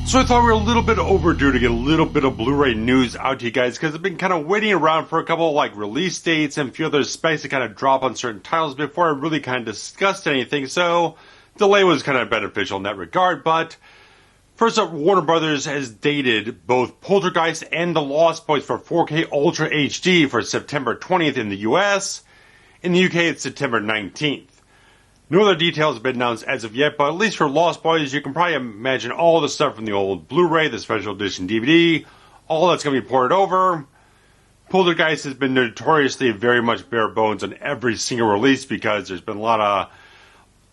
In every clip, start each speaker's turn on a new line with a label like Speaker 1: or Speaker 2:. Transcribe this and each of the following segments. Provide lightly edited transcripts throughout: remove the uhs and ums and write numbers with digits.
Speaker 1: So I thought we were a little bit overdue to get a little bit of Blu-ray news out to you guys, because I've been kind of waiting around for a couple of like release dates and a few other specs to kind of drop on certain titles before I really kind of discussed anything, so delay was kind of beneficial in that regard. But first up, Warner Brothers has dated both Poltergeist and The Lost Boys for 4K Ultra HD for September 20th in the US. In the UK, it's September 19th. No other details have been announced as of yet, but at least for Lost Boys, you can probably imagine all the stuff from the old Blu-ray, the special edition DVD, all that's going to be ported over. Poltergeist has been notoriously very much bare bones on every single release, because there's been a lot of...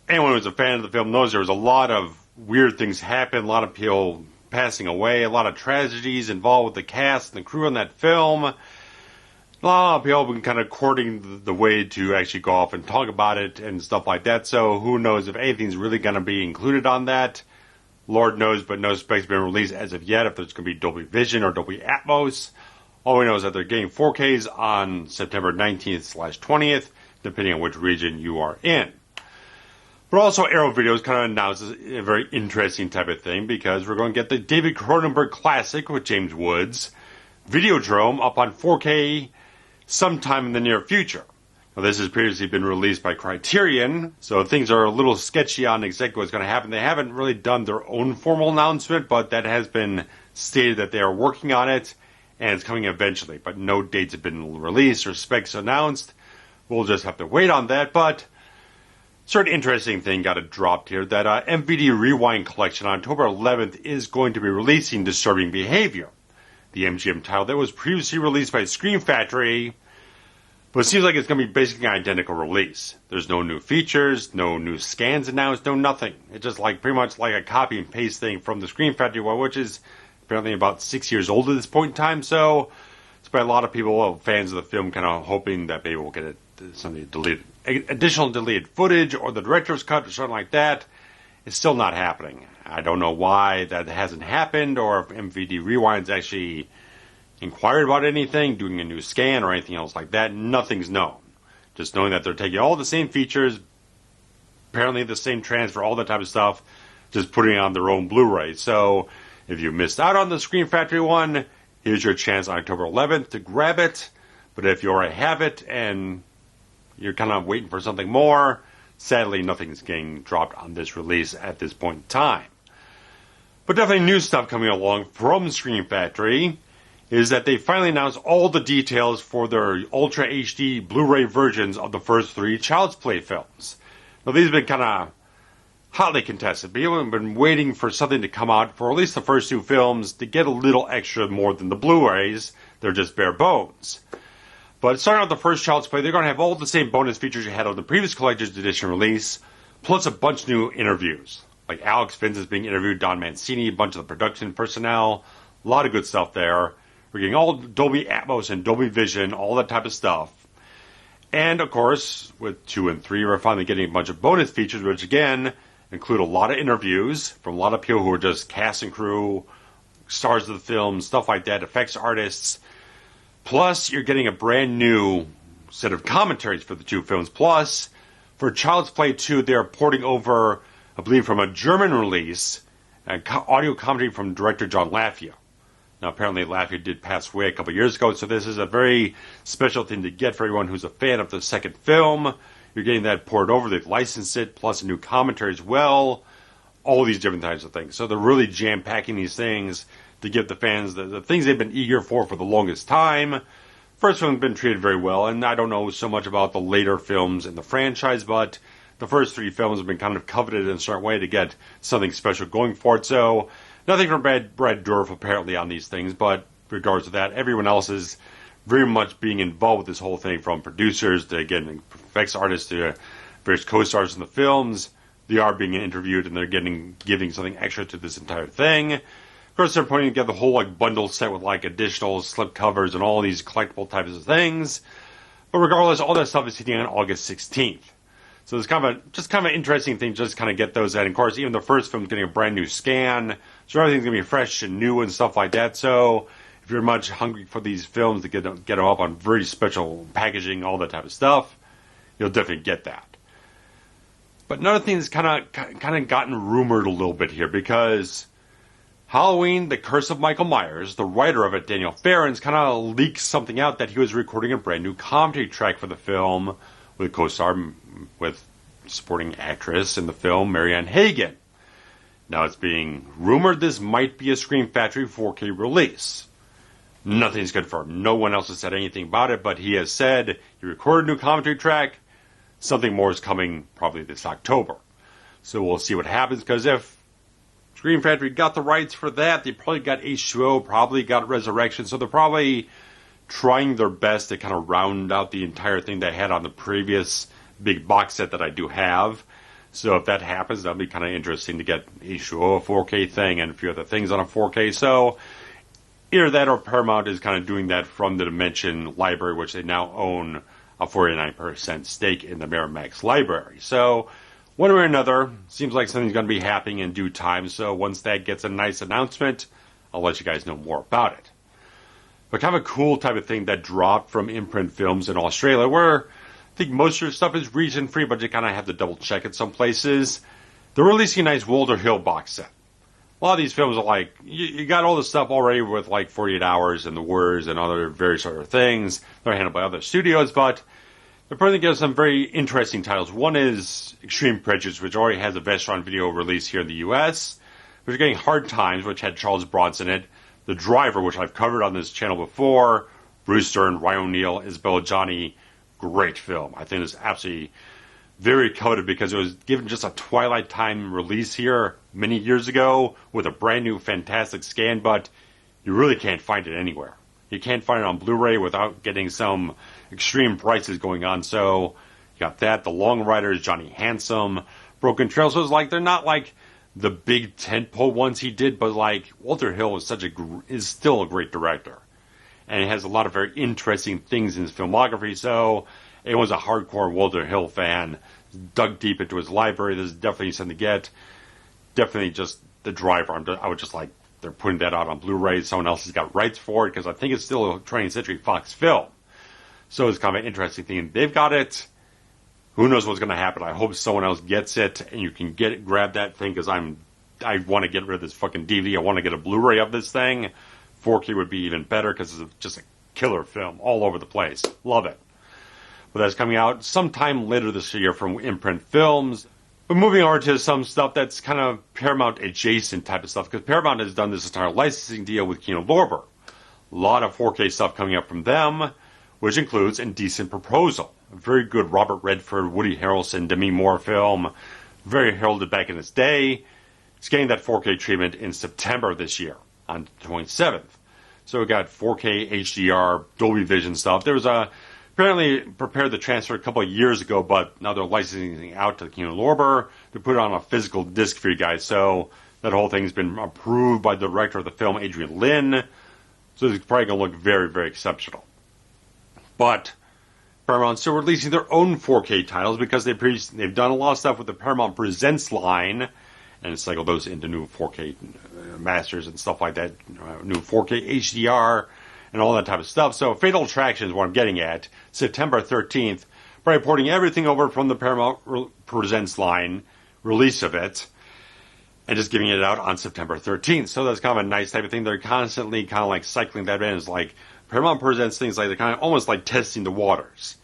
Speaker 1: Anyone who's a fan of the film knows there was a lot of weird things happen, a lot of people passing away, a lot of tragedies involved with the cast and the crew on that film. A lot of people have been kind of courting the way to actually go off and talk about it and stuff like that, so who knows if anything's really going to be included on that. Lord knows, but no specs have been released as of yet, if there's going to be Dolby Vision or Dolby Atmos. All we know is that they're getting 4Ks on September 19th/20th, depending on which region you are in. But also, Arrow Videos kind of announces a very interesting type of thing, because we're going to get the David Cronenberg classic with James Woods, Videodrome, up on 4K sometime in the near future. Now, this has previously been released by Criterion, so things are a little sketchy on exactly what's going to happen. They haven't really done their own formal announcement, but that has been stated that they are working on it, and it's coming eventually. But no dates have been released or specs announced. We'll just have to wait on that. But certain interesting thing got dropped here, that MVD Rewind collection on October 11th is going to be releasing Disturbing Behavior, the MGM title that was previously released by Scream Factory, but it seems like it's going to be basically an identical release. There's no new features, no new scans announced, no nothing. It's just like pretty much like a copy and paste thing from the Scream Factory one, which is apparently about 6 years old at this point in time, so it's by a lot of people, fans of the film, kind of hoping that maybe we'll get something deleted, additional deleted footage or the director's cut or something like that. It's still not happening. I don't know why that hasn't happened, or if MVD Rewind's actually inquired about anything, doing a new scan or anything else like that. Nothing's known. Just knowing that they're taking all the same features, apparently the same transfer, all that type of stuff, just putting it on their own Blu-ray. So if you missed out on the Scream Factory one, here's your chance on October 11th to grab it. But if you already have it and you're kind of waiting for something more, sadly, nothing's getting dropped on this release at this point in time. But definitely new stuff coming along from Scream Factory is that they finally announced all the details for their Ultra HD Blu-ray versions of the first 3 Child's Play films. Now, these have been kind of hotly contested. People have been waiting for something to come out for at least the first 2 films to get a little extra more than the Blu-rays. They're just bare bones. But starting out with the first Child's Play, they're going to have all the same bonus features you had on the previous Collector's Edition release, plus a bunch of new interviews. Like Alex Vince is being interviewed, Don Mancini, a bunch of the production personnel, a lot of good stuff there. We're getting all Dolby Atmos and Dolby Vision, all that type of stuff. And, of course, with 2 and 3, we're finally getting a bunch of bonus features, which, again, include a lot of interviews from a lot of people who are just cast and crew, stars of the film, stuff like that, effects artists. Plus, you're getting a brand new set of commentaries for the 2 films. Plus, for Child's Play 2, they're porting over, I believe, from a German release, an audio commentary from director John Lafia. Now, apparently, Lafia did pass away a couple years ago, so this is a very special thing to get for everyone who's a fan of the second film. You're getting that ported over. They've licensed it, plus a new commentary as well. All these different types of things. So they're really jam-packing these things to give the fans the things they've been eager for the longest time. First film's been treated very well, and I don't know so much about the later films in the franchise, but the first 3 films have been kind of coveted in a certain way to get something special going for it. So nothing from Brad Dourif apparently on these things, but regards to that, everyone else is very much being involved with this whole thing, from producers to, again, effects artists to various co-stars in the films. They are being interviewed, and they're giving something extra to this entire thing. Of course, they're putting together the whole bundle set with additional slip covers and all these collectible types of things. But regardless, all that stuff is hitting on August 16th. So it's kind of an interesting thing just to kind of get those out. And of course, even the first film's getting a brand new scan, so everything's going to be fresh and new and stuff like that. So if you're much hungry for these films to get them up on very special packaging, all that type of stuff, you'll definitely get that. But another thing that's kind of gotten rumored a little bit here, because Halloween, The Curse of Michael Myers, the writer of it, Daniel Farrens, kind of leaked something out that he was recording a brand new commentary track for the film with co-star, with supporting actress in the film, Marianne Hagen. Now it's being rumored this might be a Scream Factory 4K release. Nothing's confirmed. No one else has said anything about it, but he has said he recorded a new commentary track. Something more is coming probably this October. So we'll see what happens, because if Scream Factory got the rights for that, they probably got H2O, probably got Resurrection, so they're probably trying their best to kind of round out the entire thing they had on the previous big box set that I do have. So if that happens, that'll be kind of interesting to get H2O, a 4K thing, and a few other things on a 4K. So either that or Paramount is kind of doing that from the Dimension library, which they now own a 49% stake in the Miramax library. So one way or another, seems like something's going to be happening in due time. So once that gets a nice announcement, I'll let you guys know more about it. But kind of a cool type of thing that dropped from Imprint Films in Australia, where I think most of your stuff is region-free, but you kind of have to double-check it some places. They're releasing a nice Walter Hill box set. A lot of these films are like, you got all the stuff already with like 48 Hours and The Words and other various other things. They're handled by other studios, but they're putting together some very interesting titles. One is Extreme Prejudice, which already has a Vestron video release here in the U.S. We're getting Hard Times, which had Charles Bronson in it. The Driver, which I've covered on this channel before. Bruce Dern, Ryan O'Neal, Isabella Johnny. Great film. I think it's absolutely very coveted because it was given just a Twilight Time release here many years ago with a brand new fantastic scan, but you really can't find it anywhere. You can't find it on Blu-ray without getting some extreme prices going on. So you got that. The Long Riders, Johnny Handsome, Broken Trail. So it's like they're not like the big tentpole ones he did, but like Walter Hill is still a great director, and he has a lot of very interesting things in his filmography. So anyone's a hardcore Walter Hill fan, dug deep into his library. This is definitely something to get. Definitely just The Driver. I would just like, they're putting that out on Blu-ray. Someone else has got rights for it because I think it's still a 20th Century Fox film. So it's kind of an interesting thing. They've got it. Who knows what's going to happen? I hope someone else gets it and you can grab that thing, because I want to get rid of this fucking DVD. I want to get a Blu-ray of this thing. 4K would be even better because it's just a killer film all over the place. Love it. But that's coming out sometime later this year from Imprint Films. But moving over to some stuff that's kind of Paramount adjacent type of stuff, because Paramount has done this entire licensing deal with Kino Lorber. A lot of 4K stuff coming up from them, which includes Indecent Proposal, a very good Robert Redford, Woody Harrelson, Demi Moore film, very heralded back in its day. It's getting that 4K treatment in September of this year, on the 27th. So we got 4K HDR, Dolby Vision stuff. There was apparently prepared the transfer a couple of years ago, but now they're licensing it out to Kino Lorber to put it on a physical disc for you guys. So that whole thing's been approved by the director of the film, Adrian Lin. So it's probably going to look very, very exceptional. But Paramount's still releasing their own 4K titles because they've done a lot of stuff with the Paramount Presents line, and cycled those into new 4K masters and stuff like that, new 4K HDR and all that type of stuff. So Fatal Attraction is what I'm getting at, September 13th, by porting everything over from the Paramount Presents line, release of it, and just giving it out on September 13th. So that's kind of a nice type of thing. They're constantly kind of like cycling that in. It's like Paramount Presents things like they're kind of almost like testing the waters.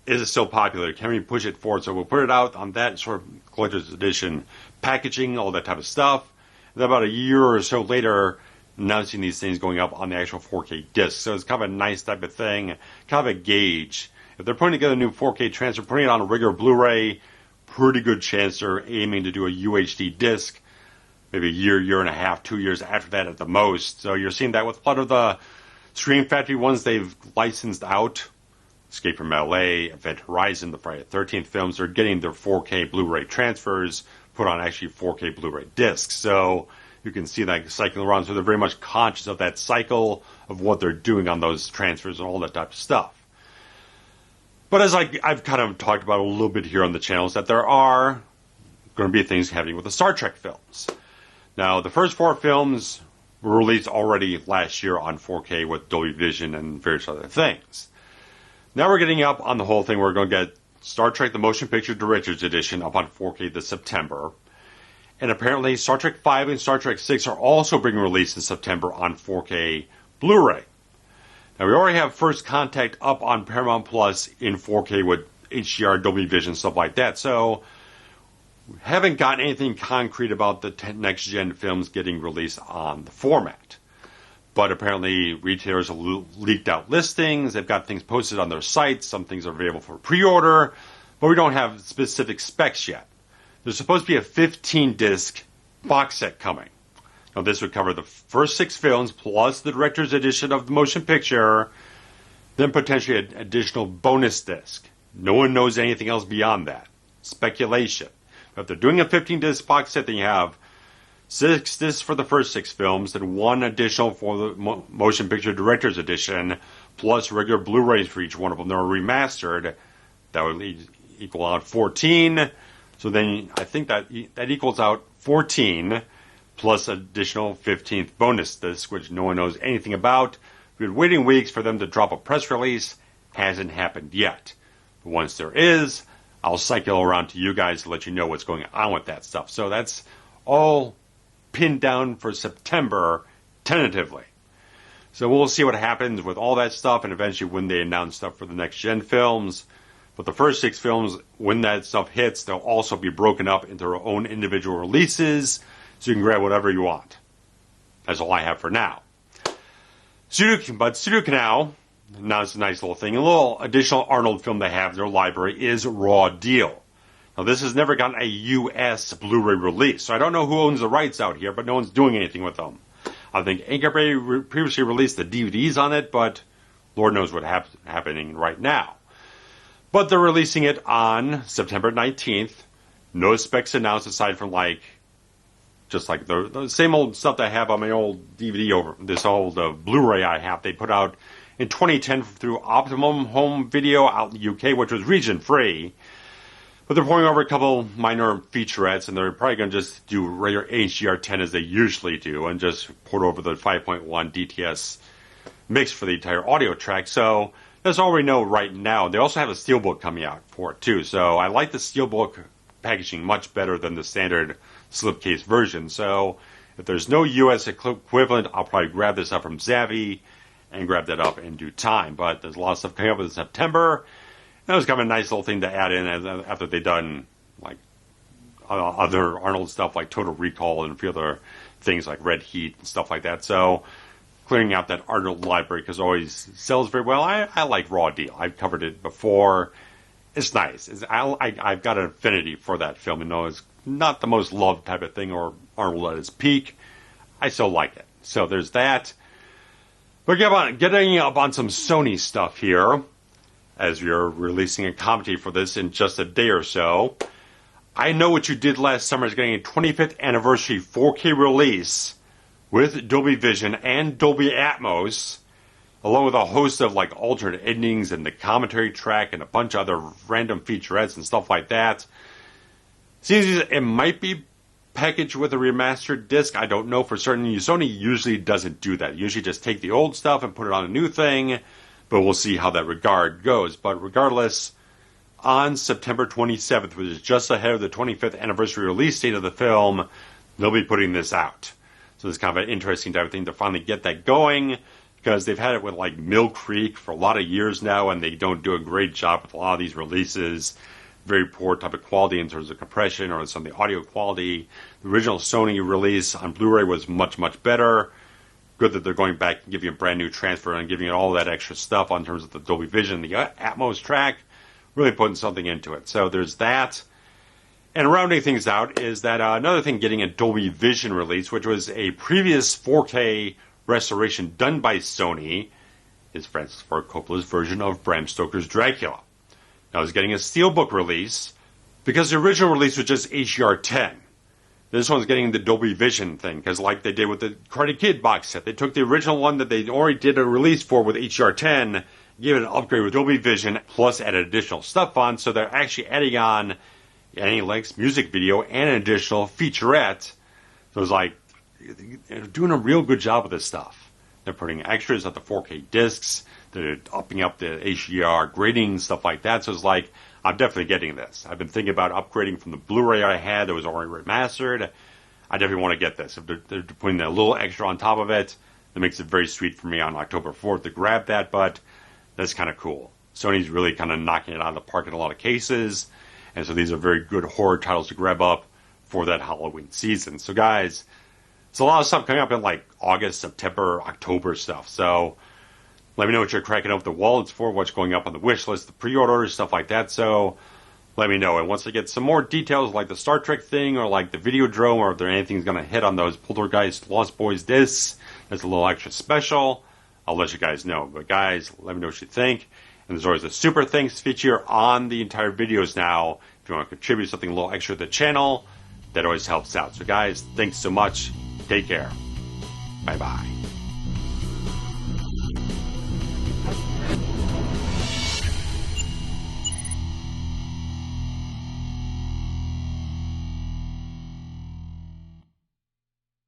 Speaker 1: Is it still popular? Can we push it forward? So we'll put it out on that sort of collector's edition packaging, all that type of stuff. And then about a year or so later, announcing these things going up on the actual 4K disc. So it's kind of a nice type of thing, kind of a gauge. If they're putting together a new 4K transfer, putting it on a regular Blu-ray, pretty good chance they're aiming to do a UHD disc, maybe a year and a half, 2 years after that at the most. So you're seeing that with a lot of the Scream Factory ones they've licensed out. Escape from LA, Event Horizon, the Friday the 13th films, are getting their 4K Blu-ray transfers put on actually 4K Blu-ray discs. So you can see that cycling around. So they're very much conscious of that cycle of what they're doing on those transfers and all that type of stuff. But as I've kind of talked about a little bit here on the channel, is that there are going to be things happening with the Star Trek films. Now, the first 4 films were released already last year on 4K with Dolby Vision and various other things. Now we're getting up on the whole thing. We're going to get Star Trek The Motion Picture Director's Edition up on 4K this September. And apparently Star Trek V and Star Trek VI are also being released in September on 4K Blu-ray. Now, we already have First Contact up on Paramount Plus in 4K with HDR, Dolby Vision, stuff like that. So, we haven't gotten anything concrete about the next-gen films getting released on the format. But apparently, retailers have leaked out listings. They've got things posted on their sites. Some things are available for pre-order. But we don't have specific specs yet. There's supposed to be a 15-disc box set coming. Now, this would cover the first 6 films, plus the director's edition of the motion picture, then potentially an additional bonus disc. No one knows anything else beyond that. Speculation. But if they're doing a 15-disc box set, then you have 6 discs for the first 6 films, then 1 additional for the motion picture director's edition, plus regular Blu-rays for each one of them. They're remastered. That would equal out 14. So then I think that equals out 14 plus additional 15th bonus disc, which no one knows anything about. We've been waiting weeks for them to drop a press release. Hasn't happened yet. But once there is, I'll cycle around to you guys to let you know what's going on with that stuff. So that's all pinned down for September, tentatively. So we'll see what happens with all that stuff, and eventually when they announce stuff for the next-gen films. But the first 6 films, when that stuff hits, they'll also be broken up into their own individual releases, so you can grab whatever you want. That's all I have for now. StudioCanal announced a nice little thing. A little additional Arnold film they have in their library is Raw Deal. Now, this has never gotten a U.S. Blu-ray release, so I don't know who owns the rights out here, but no one's doing anything with them. I think Anchor Bay previously released the DVDs on it, but Lord knows what's happening right now. But they're releasing it on September 19th. No specs announced aside from just like the same old stuff that I have on my old DVD over this old Blu-ray I have. They put out in 2010 through Optimum Home Video out in the UK, which was region free. But they're pouring over a couple minor featurettes, and they're probably going to just do regular HDR10 as they usually do, and just port over the 5.1 DTS mix for the entire audio track. So that's all we know right now. They also have a Steelbook coming out for it too. So I like the Steelbook packaging much better than the standard slipcase version. So if there's no US equivalent, I'll probably grab this up from Zavvi and grab that up in due time. But there's a lot of stuff coming up in September. That was kind of a nice little thing to add in after they've done other Arnold stuff like Total Recall and a few other things like Red Heat and stuff like that. So clearing out that Arnold library because it always sells very well. I like Raw Deal. I've covered it before. It's nice. I've got an affinity for that film. It's not the most loved type of thing or Arnold at its peak. I still like it. So there's that. But getting up on some Sony stuff here, as we are releasing a commentary for this in just a day or so. I Know What You Did Last Summer is getting a 25th anniversary 4K release with Dolby Vision and Dolby Atmos, along with a host of alternate endings and the commentary track and a bunch of other random featurettes and stuff like that. Seems it might be packaged with a remastered disc. I don't know for certain. Sony usually doesn't do that. Usually just take the old stuff and put it on a new thing, but we'll see how that regard goes. But regardless, on September 27th, which is just ahead of the 25th anniversary release date of the film, they'll be putting this out. So it's kind of an interesting type of thing to finally get that going, because they've had it with Mill Creek for a lot of years now, and they don't do a great job with a lot of these releases. Very poor type of quality in terms of compression or some of the audio quality. The original Sony release on Blu-ray was much, much better. Good that they're going back and giving a brand new transfer and giving it all that extra stuff on terms of the Dolby Vision, the Atmos track, really putting something into it. So there's that. And rounding things out is that another thing getting a Dolby Vision release, which was a previous 4K restoration done by Sony, is Francis Ford Coppola's version of Bram Stoker's Dracula. Now it's getting a Steelbook release because the original release was just HDR10. This one's getting the Dolby Vision thing, because like they did with the Karate Kid box set, they took the original one that they already did a release for with HDR10, gave it an upgrade with Dolby Vision, plus added additional stuff on, so they're actually adding on Annie Lennox music video and an additional featurette. So it's they're doing a real good job with this stuff. They're putting extras on the 4K discs, they're upping up the HDR grading, stuff like that, so it's I'm definitely getting this. I've been thinking about upgrading from the Blu-ray I had that was already remastered. I definitely want to get this. If they're putting a little extra on top of it, that makes it very sweet for me on October 4th to grab that, but that's kind of cool. Sony's really kind of knocking it out of the park in a lot of cases, and so these are very good horror titles to grab up for that Halloween season. So guys, it's a lot of stuff coming up in like August, September, October stuff. So let me know what you're cracking up the wallets for, what's going up on the wish list, the pre-orders, stuff like that. So let me know. And once I get some more details like the Star Trek thing or like the Videodrome, or if there anything's going to hit on those Poltergeist Lost Boys discs, there's a little extra special, I'll let you guys know. But guys, let me know what you think. And there's always a super thanks feature on the entire videos now. If you want to contribute something a little extra to the channel, that always helps out. So guys, thanks so much. Take care. Bye-bye.